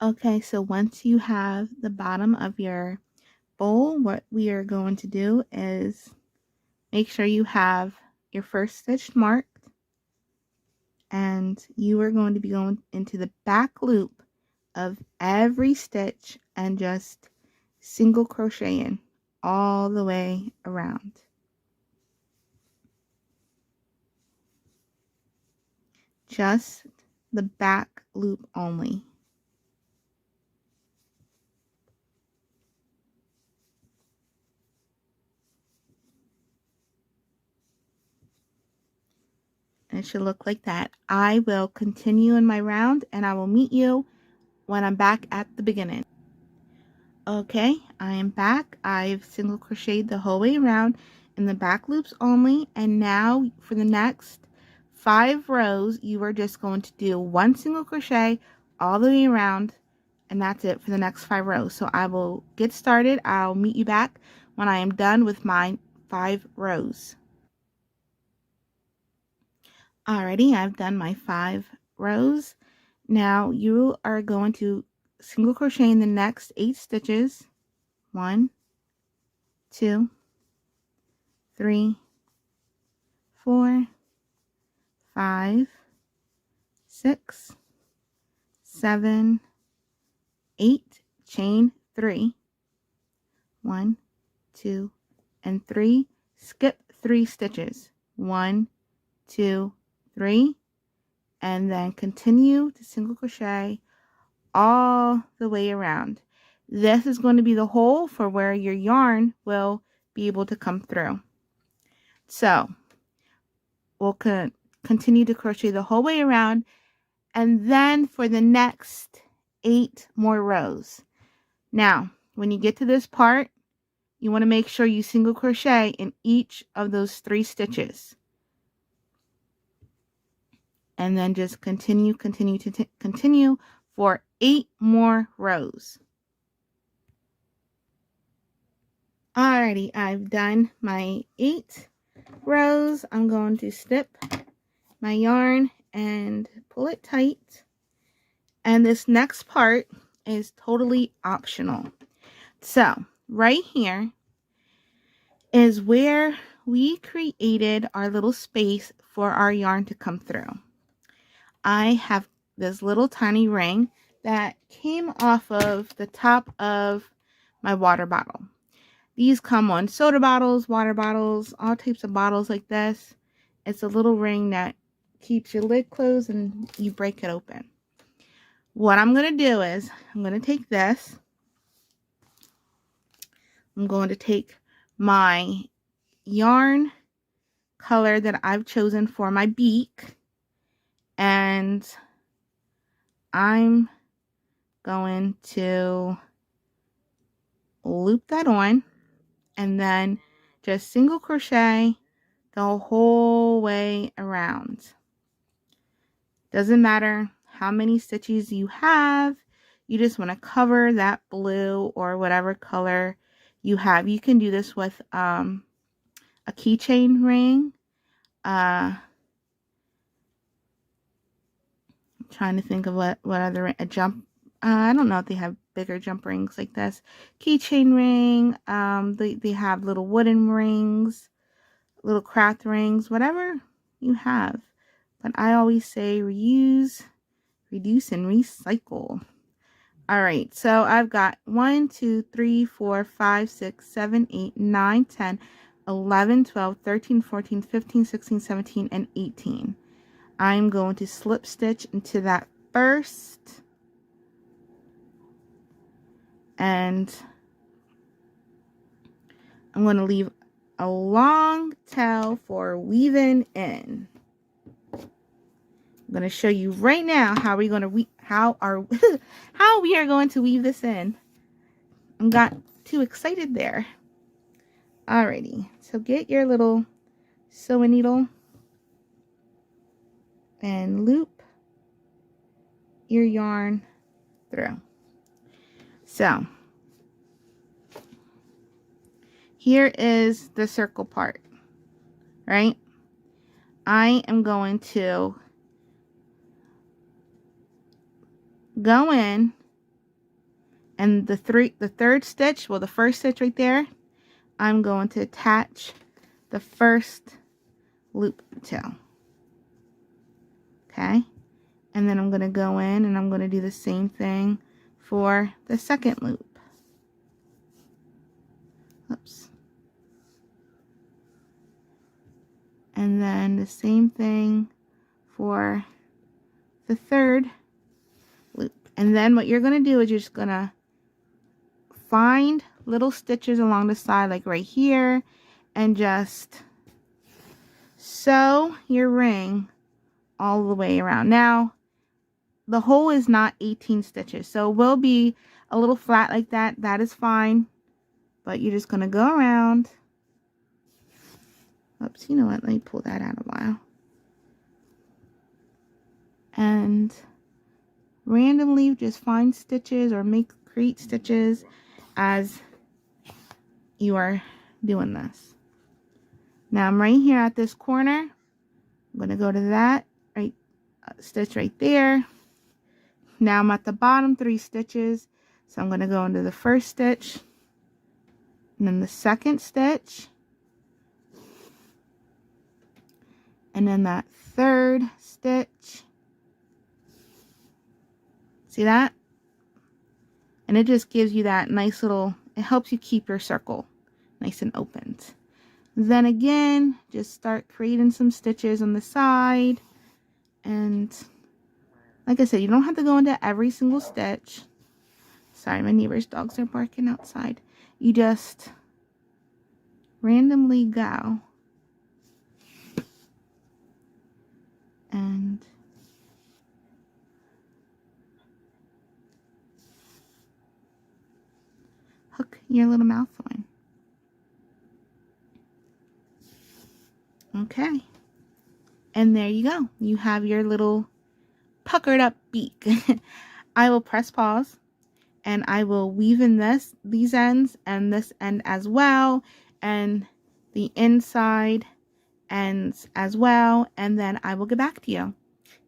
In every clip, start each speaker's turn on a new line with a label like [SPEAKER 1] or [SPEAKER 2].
[SPEAKER 1] Okay, so once you have the bottom of your bowl, what we are going to do is make sure you have your first stitch marked, and you are going to be going into the back loop of every stitch and just single crocheting all the way around. Just the back loop only. And it should look like that. I will continue in my round and I will meet you when I'm back at the beginning. Okay, I am back. I've single crocheted the whole way around in the back loops only, and now for the next 5 rows you are just going to do 1 single crochet all the way around, and that's it for the next 5 rows. So I will get started. I'll meet you back when I am done with my 5 rows. Alrighty, I've done my 5 rows. Now you are going to single crochet in the next 8 stitches. 1, 2, 3, 4, 5, 6, 7, 8, chain 3, 1, 2, and 3, skip 3 stitches, 1, 2, 3, and then continue to single crochet all the way around. This is going to be the hole for where your yarn will be able to come through. So we'll continue to crochet the whole way around, and then for the next 8 more rows. Now when you get to this part, you want to make sure you single crochet in each of those 3 stitches, and then just continue for 8 more rows. Alrighty, I've done my 8 rows. I'm going to snip my yarn and pull it tight, and this next part is totally optional. So right here is where we created our little space for our yarn to come through. I have this little tiny ring that came off of the top of my water bottle. These come on soda bottles, water bottles, all types of bottles like this. It's a little ring that keeps your lid closed and you break it open. What I'm going to do is I'm going to take this. I'm going to take my yarn color that I've chosen for my beak, and I'm going to loop that on and then just single crochet the whole way around. Doesn't matter how many stitches you have, you just want to cover that blue or whatever color you have. You can do this with a keychain ring. I'm trying to think of what other, a jump, I don't know if they have bigger jump rings like this. Keychain ring, they have little wooden rings, little craft rings, whatever you have. But I always say reuse, reduce, and recycle. Alright, so I've got 1, 2, 3, 4, 5, 6, 7, 8, 9, 10, 11, 12, 13, 14, 15, 16, 17, and 18. I'm going to slip stitch into that first, and I'm going to leave a long tail for weaving in. I'm going to show you right now how we're going to how we are going to weave this in. I got too excited there. Alrighty, so get your little sewing needle and loop your yarn through. So here is the circle part, right? I am going to go in And the third stitch, well, the first stitch right there, I'm going to attach the first loop to. Okay, and then I'm going to go in and I'm going to do the same thing for the second loop. Oops. And then the same thing for the third loop. And then what you're going to do is you're just going to find little stitches along the side, like right here, and just sew your ring all the way around. Now, the hole is not 18 stitches, so it will be a little flat like that. That is fine, but you're just going to go around. Oops, you know what? Let me pull that out a while. And randomly just find stitches or create stitches as you are doing this. Now I'm right here at this corner. I'm going to go to that stitch right there. Now I'm at the bottom 3 stitches, so I'm going to go into the first stitch and then the second stitch and then that third stitch. See that? And it just gives you that nice little, it helps you keep your circle nice and opened. Then again, just start creating some stitches on the side. And like I said, you don't have to go into every single stitch. Sorry, my neighbor's dogs are barking outside. You just randomly go. And hook your little mouth on. Okay. And there you go. You have your little puckered up beak. I will press pause and I will weave in these ends and this end as well, and the inside ends as well, and then I will get back to you.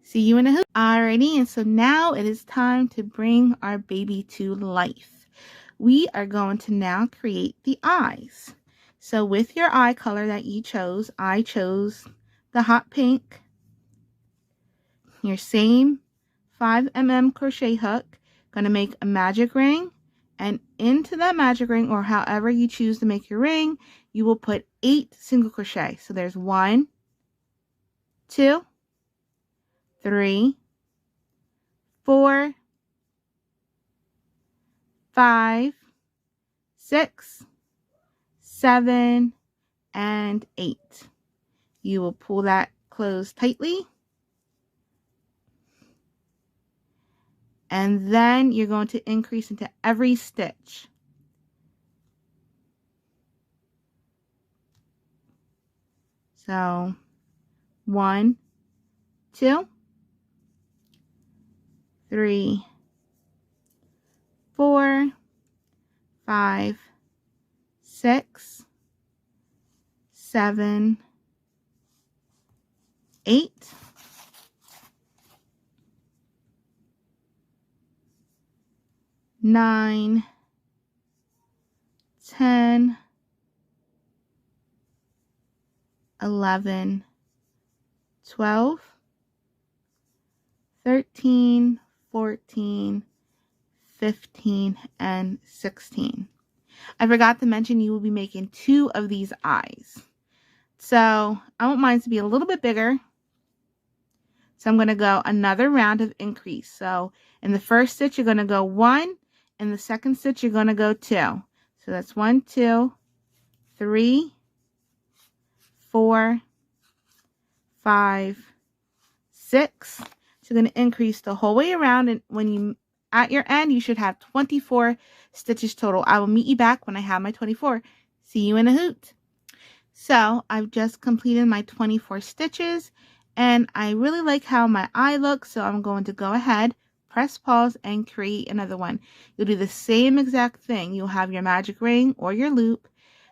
[SPEAKER 1] See you in a hoop. Alrighty, and so now it is time to bring our baby to life. We are going to now create the eyes. So with your eye color that you chose, I chose the hot pink. Your same 5mm crochet hook, going to make a magic ring, and into that magic ring, or however you choose to make your ring, you will put 8 single crochet. So there's 1, 2, 3, 4, 5, 6, 7, and 8. You will pull that closed tightly. And then you're going to increase into every stitch. So 1, 2, 3, 4, 5, 6, 7, 8, 9, 10, 11, 12, 13, 14, 15, and 16. I forgot to mention you will be making 2 of these eyes. So I want mine to be a little bit bigger. So I'm going to go another round of increase. So in the first stitch, you're going to go 1. In the second stitch, you're going to go 2. So that's 1, 2, 3, 4, 5, 6. So you're going to increase the whole way around, and when you at your end, you should have 24 stitches total. I will meet you back when I have my 24. See you in a hoot. So I've just completed my 24 stitches, and I really like how my eye looks, so I'm going to go ahead, press pause, and create another one. You'll do the same exact thing. You'll have your magic ring or your loop.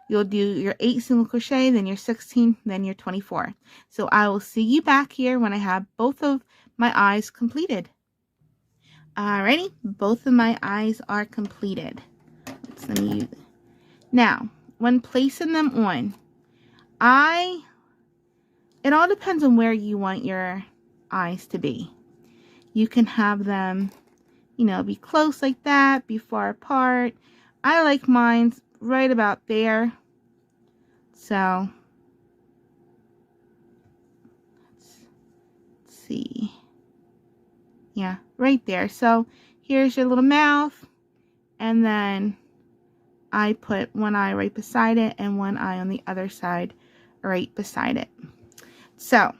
[SPEAKER 1] You'll do your 8 single crochet, then your 16, then your 24. So I will see you back here when I have both of my eyes completed. Alrighty, both of my eyes are completed. Let me use it. Now, when placing them on, it all depends on where you want your eyes to be. You can have them, you know, be close like that, be far apart. I like mine right about there. So, let's see. Yeah, right there. So, here's your little mouth. And then I put one eye right beside it and one eye on the other side right beside it. So,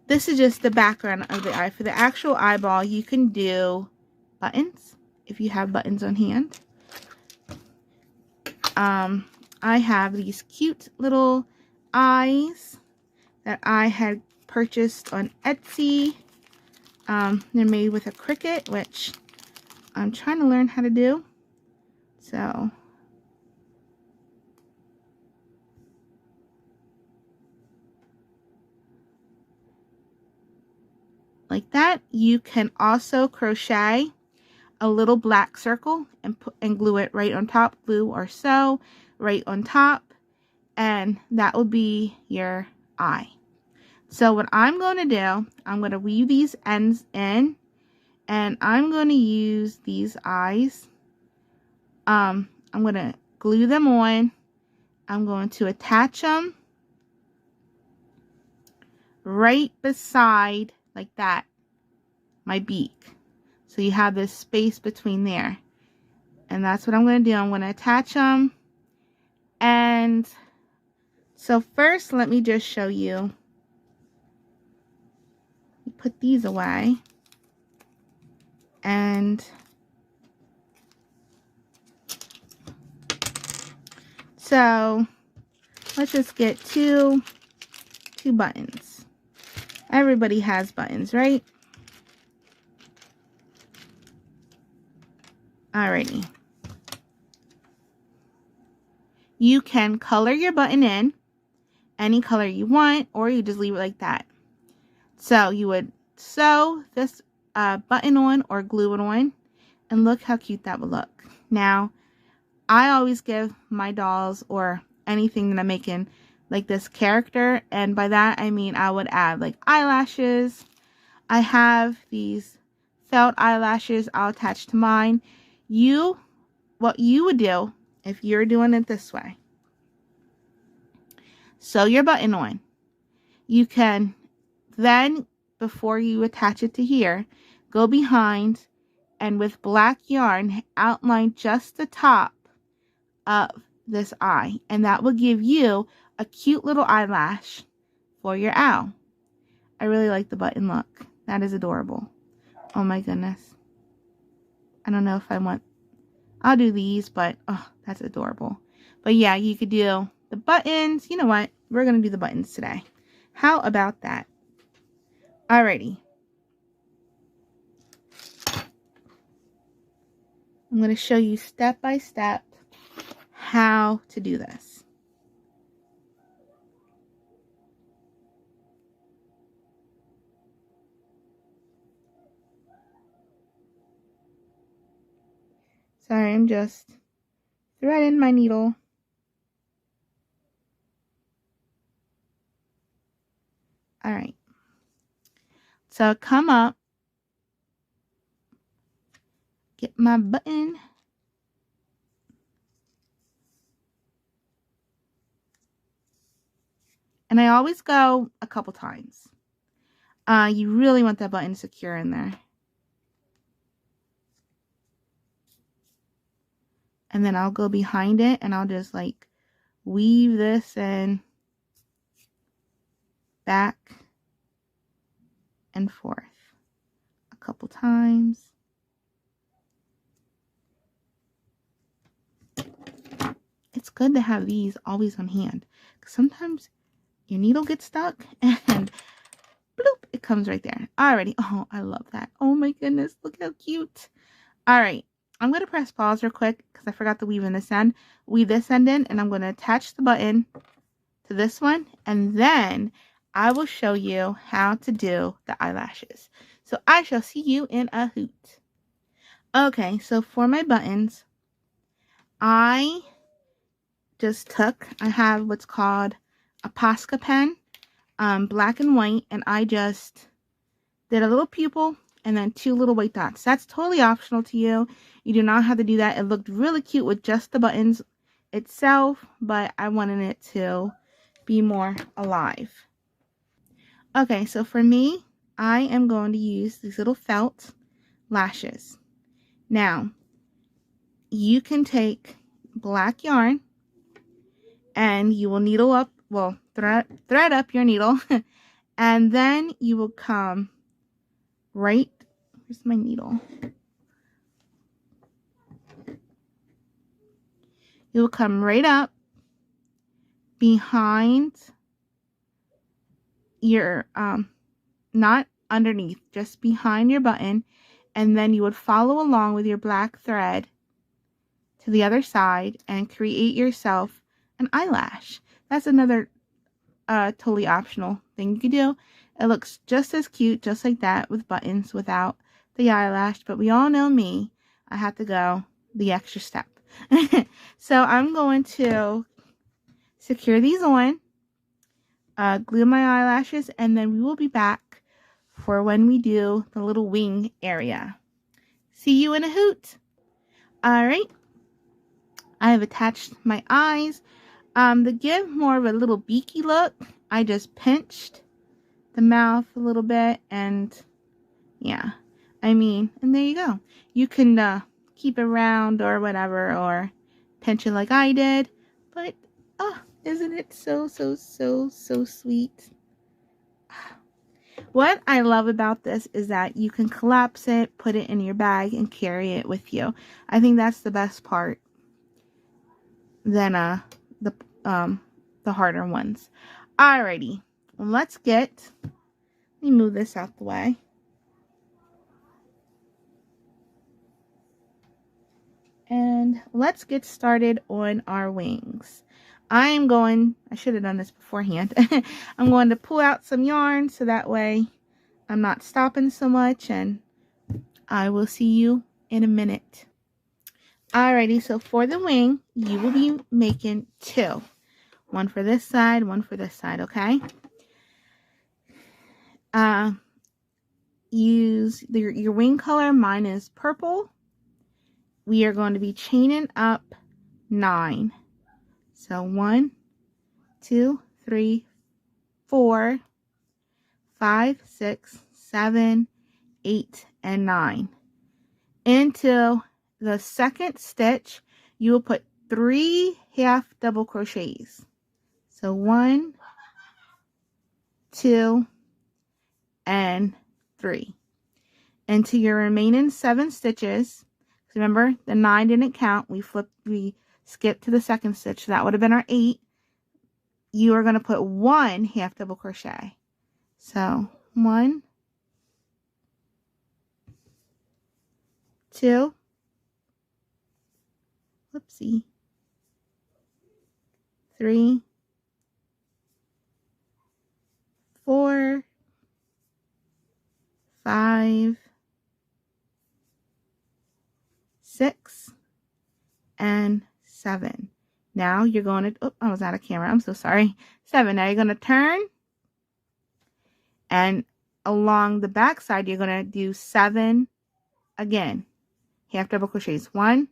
[SPEAKER 1] this is just the background of the eye. For the actual eyeball, you can do buttons if you have buttons on hand. I have these cute little eyes that I had purchased on Etsy. They're made with a Cricut, which I'm trying to learn how to do. So, like that. You can also crochet a little black circle and glue it right on top, glue or sew right on top, and that will be your eye. So what I'm going to do, I'm going to weave these ends in, and I'm going to use these eyes. I'm going to glue them on. I'm going to attach them right beside, like that, my beak. So you have this space between there. And that's what I'm going to do. I'm going to attach them. And so first, let me just show you. Put these away. And so let's just get two buttons. Everybody has buttons, right? Alrighty. You can color your button in any color you want, or you just leave it like that. So you would sew this button on or glue it on, and look how cute that would look. Now, I always give my dolls or anything that I'm making like this character, and by that I mean I would add like eyelashes. I have these felt eyelashes I'll attach to mine. What you would do if you're doing it this way, sew your button on. You can then, before you attach it to here, go behind and with black yarn outline just the top of this eye, and that will give you a cute little eyelash for your owl. I really like the button look. That is adorable. Oh my goodness. I don't know if I'll do these, but oh, that's adorable. But yeah, you could do the buttons. You know what? We're going to do the buttons today. How about that? Alrighty. I'm going to show you step by step how to do this. Sorry, I'm just threading my needle. Alright. So come up, get my button, and I always go a couple times. You really want that button secure in there. And then I'll go behind it and I'll just like weave this in back and forth a couple times. It's good to have these always on hand, because sometimes your needle gets stuck and bloop, it comes right there. Alrighty. Oh, I love that. Oh my goodness, look how cute. Alright, I'm going to press pause real quick because I forgot to weave in this end. Weave this end in, and I'm going to attach the button to this one, and then I will show you how to do the eyelashes. So So I shall see you in a hoot. Okay, so for my buttons, I have what's called a Posca pen, black and white, and I just did a little pupil and then 2 little white dots. That's totally optional to you. You do not have to do that. It looked really cute with just the buttons itself, but I wanted it to be more alive. Okay, so for me, I am going to use these little felt lashes. Now, you can take black yarn and you will needle up, well, thread up your needle, and then you will come right, where's my needle? You will come right up behind your, not underneath, just behind your button, and then you would follow along with your black thread to the other side and create yourself an eyelash. That's another totally optional thing you could do. It looks just as cute, just like that, with buttons without the eyelash, but we all know me. I have to go the extra step. So I'm going to secure these on, glue my eyelashes, and then we will be back for when we do the little wing area. See you in a hoot. All right. I have attached my eyes. To give more of a little beaky look, I just pinched the mouth a little bit, and yeah, I mean, and there you go. You can keep it round or whatever, or pinch it like I did, but oh, isn't it so sweet? What I love about this is that you can collapse it, put it in your bag, and carry it with you. I think that's the best part than the harder ones. Alrighty, let me move this out the way. And let's get started on our wings. I should have done this beforehand. I'm going to pull out some yarn so that way I'm not stopping so much, and I will see you in a minute. Alrighty, so for the wing, you will be making 2. One for this side, one for this side, okay? Use your wing color. Mine is purple. We are going to be chaining up 9. So 1, 2, 3, 4, 5, 6, 7, 8, and 9. Into the second stitch, you will put 3 half double crochets. So 1, 2, and 3. Into your remaining 7 stitches. Remember, the 9 didn't count. We skipped to the second stitch. So that would have been our 8. You are going to put 1 half double crochet. So 1, 2, whoopsie, 3, 4, 5, 6, and 7. Now you're going to, oh, I was out of camera. I'm so sorry. 7. Now you're going to turn, and along the back side, you're going to do 7 again. Half double crochets. 1,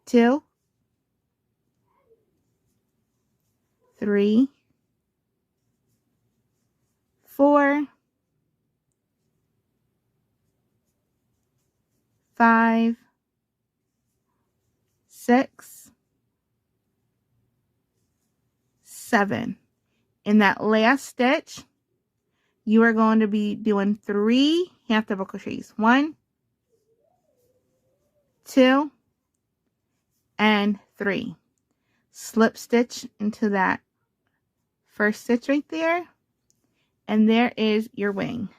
[SPEAKER 1] 2, 3, 4, 5, 6, 7. In that last stitch, you are going to be doing 3 half double crochets. 1, 2, and 3. Slip stitch into that first stitch right there, and there is your wing.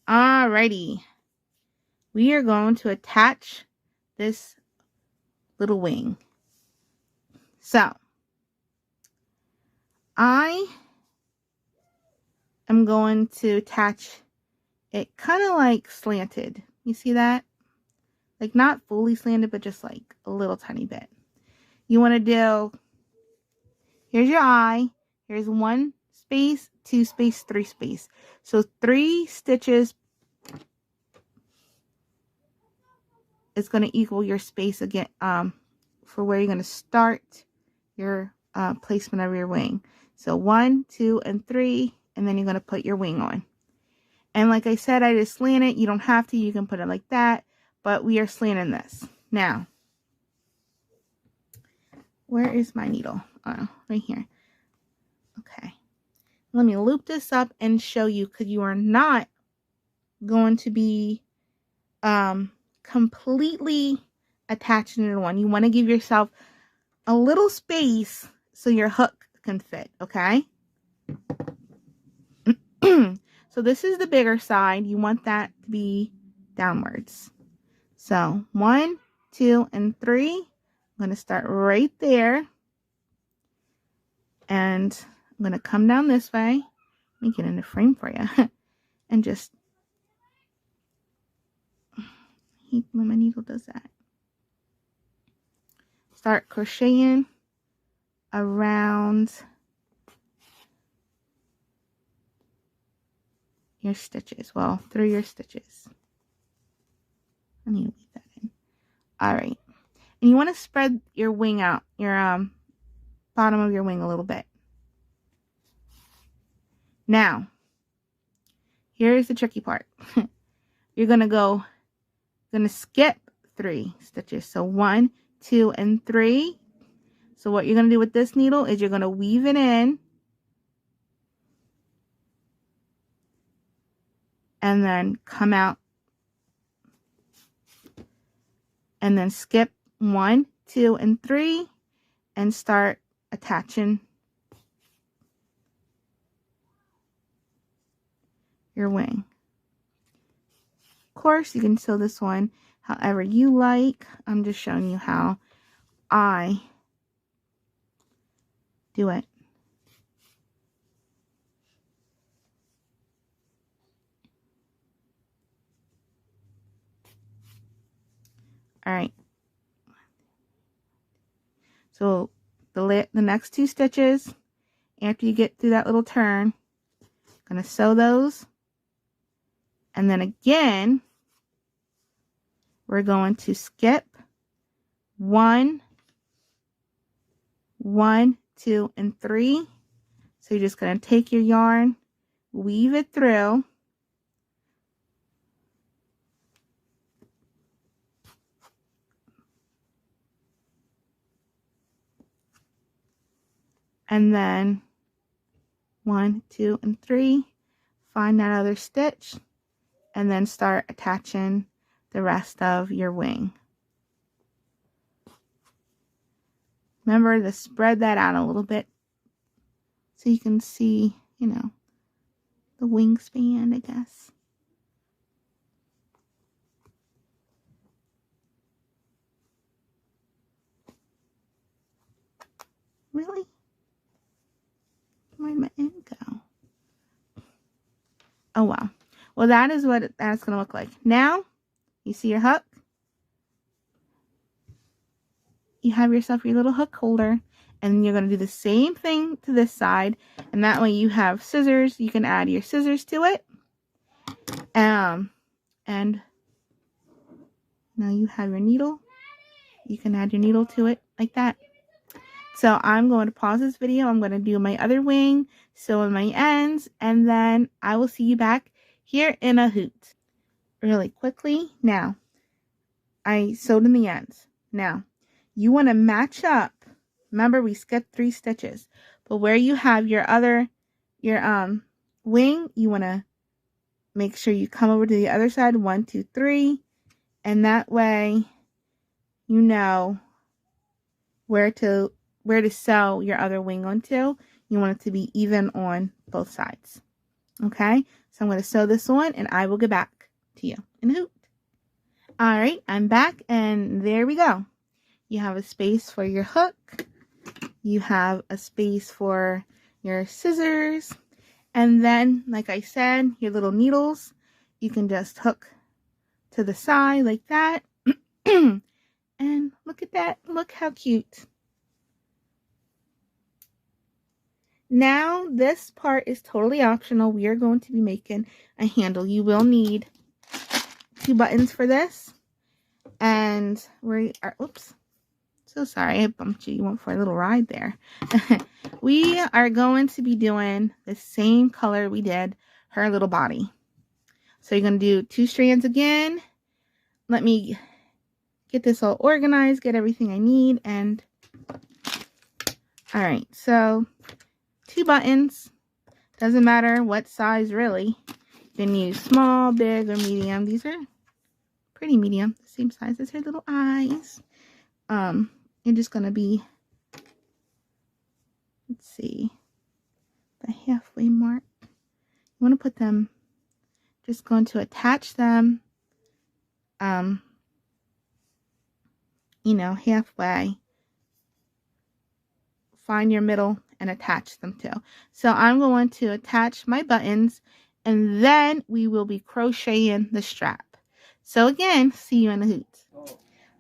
[SPEAKER 1] Alrighty, we are going to attach this little wing. So I am going to attach it kind of like slanted. You see that? Like not fully slanted, but just like a little tiny bit. You want to do, here's your eye. Here's 1 space, 2 space, 3 space. So 3 stitches is going to equal your space again, for where you're going to start your placement of your wing. So 1, 2, and 3, and then you're going to put your wing on. And like I said, I just slant it. You don't have to. You can put it like that. But we are slanting this. Now, where is my needle? Oh, right here. Okay. Let me loop this up and show you, because you are not going to be completely attaching it on. You want to give yourself a little space so your hook can fit, okay? So this is the bigger side. You want that to be downwards. So 1, 2, and 3. I'm going to start right there. And I'm going to come down this way. Let me get in the frame for you. And just, I hate when my needle does that. Start crocheting around your stitches. Well, through your stitches. I need to leave that in. Alright. And you want to spread your wing out, your bottom of your wing a little bit. Now, here's the tricky part. You're going to skip 3 stitches. So 1, 2, and 3. So what you're going to do with this needle is you're going to weave it in. And then come out. And then skip 1, 2, and 3. And start attaching your wing. Of course, you can sew this one however you like. I'm just showing you how I do it. All right. So the next 2 stitches, after you get through that little turn, I'm going to sew those. And then again, we're going to skip 1, 1, 2, and 3. So you're just going to take your yarn, weave it through. And then 1, 2, and 3, find that other stitch, and then start attaching the rest of your wing. Remember to spread that out a little bit so you can see, you know, the wingspan, I guess. Really? Where'd my end go? Oh, wow. Well, that is what that's going to look like. Now, you see your hook? You have yourself your little hook holder, and you're going to do the same thing to this side, and that way you have scissors. You can add your scissors to it. And now you have your needle. You can add your needle to it like that. So I'm going to pause this video. I'm going to do my other wing, sew in my ends, and then I will see you back here in a hoot. Really quickly. Now, I sewed in the ends. Now, you want to match up. Remember, we skipped 3 stitches. But where you have your wing, you want to make sure you come over to the other side. 1, 2, 3. And that way, you know where to sew your other wing onto. You want it to be even on both sides. Okay, so I'm going to sew this on, and I will get back to you in a hoot. All right, I'm back, and there we go. You have a space for your hook. You have a space for your scissors, and then, like I said, your little needles, you can just hook to the side like that. And look at that. Look how cute. Now, this part is totally optional. We are going to be making a handle. You will need 2 buttons for this. And we are, oops, so sorry I bumped you. You went for a little ride there. We are going to be doing the same color we did her little body. So you're going to do 2 strands again. Let me get this all organized, get everything I need, and all right, so 2 buttons. Doesn't matter what size really. You can use small, big, or medium. These are pretty medium, the same size as her little eyes. You're just gonna be, let's see, the halfway mark. You want to put them, just going to attach them, you know, halfway. Find your middle and attach them too. So I'm going to attach my buttons, and then we will be crocheting the strap. So again, see you in the hoots.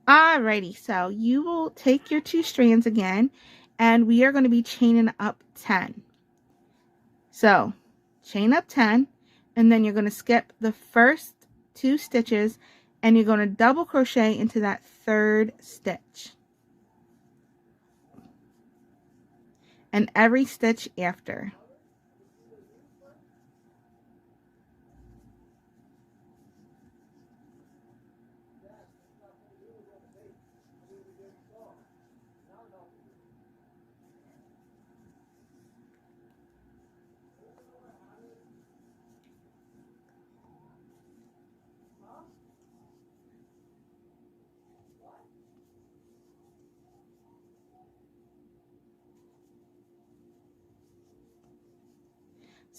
[SPEAKER 1] Alrighty, so you will take your 2 strands again, and we are going to be chaining up 10. So chain up 10, and then you're going to skip the first 2 stitches, and you're going to double crochet into that 3rd stitch. And every stitch after.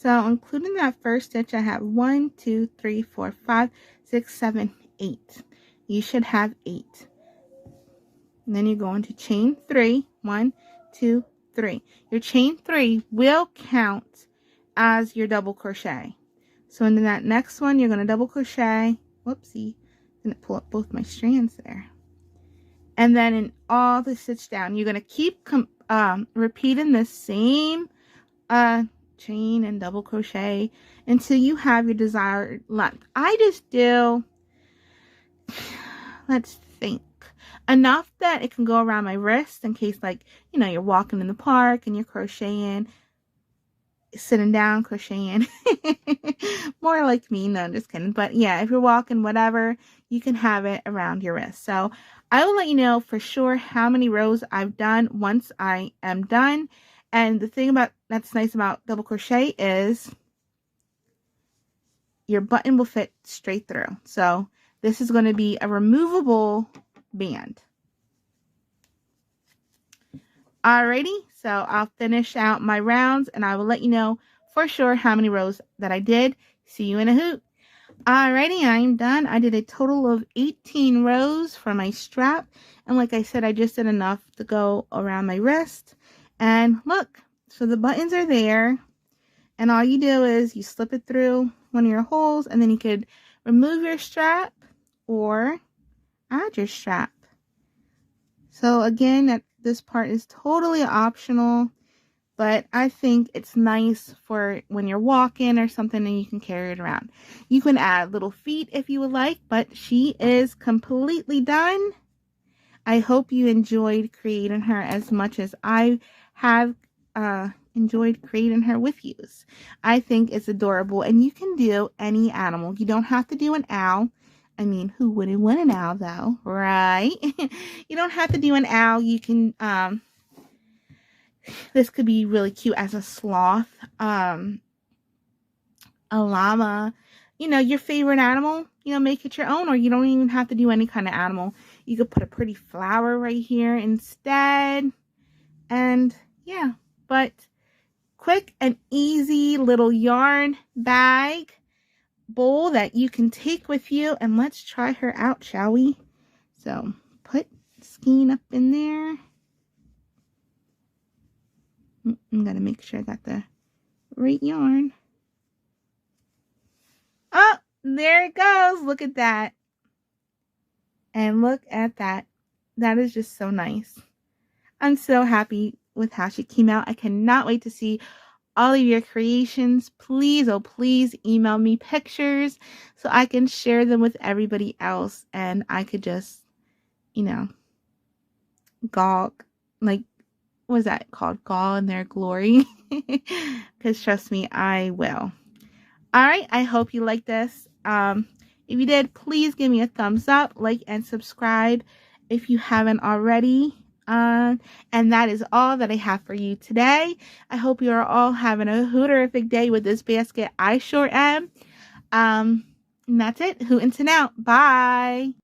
[SPEAKER 1] So including that first stitch, I have 1, 2, 3, 4, 5, 6, 7, 8. You should have 8. And then you're going to chain 3. 1, 2, 3. Your chain 3 will count as your double crochet. So in that next one, you're going to double crochet. Whoopsie. I'm going to pull up both my strands there. And then in all the stitch down, you're going to keep repeating the same chain and double crochet until you have your desired length. I just do, let's think, enough that it can go around my wrist in case, like, you know, you're walking in the park and you're crocheting, sitting down crocheting. More like me, no, just kidding. But yeah, if you're walking, whatever, you can have it around your wrist. So I will let you know for sure how many rows I've done once I am done. And the thing that's nice about double crochet is your button will fit straight through. So this is going to be a removable band. Alrighty, so I'll finish out my rounds and I will let you know for sure how many rows that I did. See you in a hoot. Alrighty, I'm done. I did a total of 18 rows for my strap. And like I said, I just did enough to go around my wrist. And look, so the buttons are there, and all you do is you slip it through one of your holes, and then you could remove your strap or add your strap. So again, this part is totally optional, but I think it's nice for when you're walking or something and you can carry it around. You can add little feet if you would like, but she is completely done. I hope you enjoyed creating her as much as I have enjoyed creating her with you. I think it's adorable, and you can do any animal. You don't have to do an owl. I mean, who wouldn't want an owl though, right? You don't have to do an owl. You can, this could be really cute as a sloth, a llama, you know, your favorite animal, you know, make it your own, or you don't even have to do any kind of animal. You could put a pretty flower right here instead. And yeah, but quick and easy little yarn bag bowl that you can take with you. And let's try her out, shall we? So put skein up in there. I'm gonna make sure I got the right yarn. Oh, there it goes. Look at that. And look at that. That is just so nice. I'm so happy with how she came out. I cannot wait to see all of your creations. Please, oh please email me pictures so I can share them with everybody else and I could just, you know, gawk, like, what is that called? Gall in their glory. Because trust me, I will. All right, I hope you like this. If you did, please give me a thumbs up, like, and subscribe if you haven't already. And that is all that I have for you today. I hope you are all having a hooterific day with this basket. I sure am. And that's it. HootyHootentin out. Bye.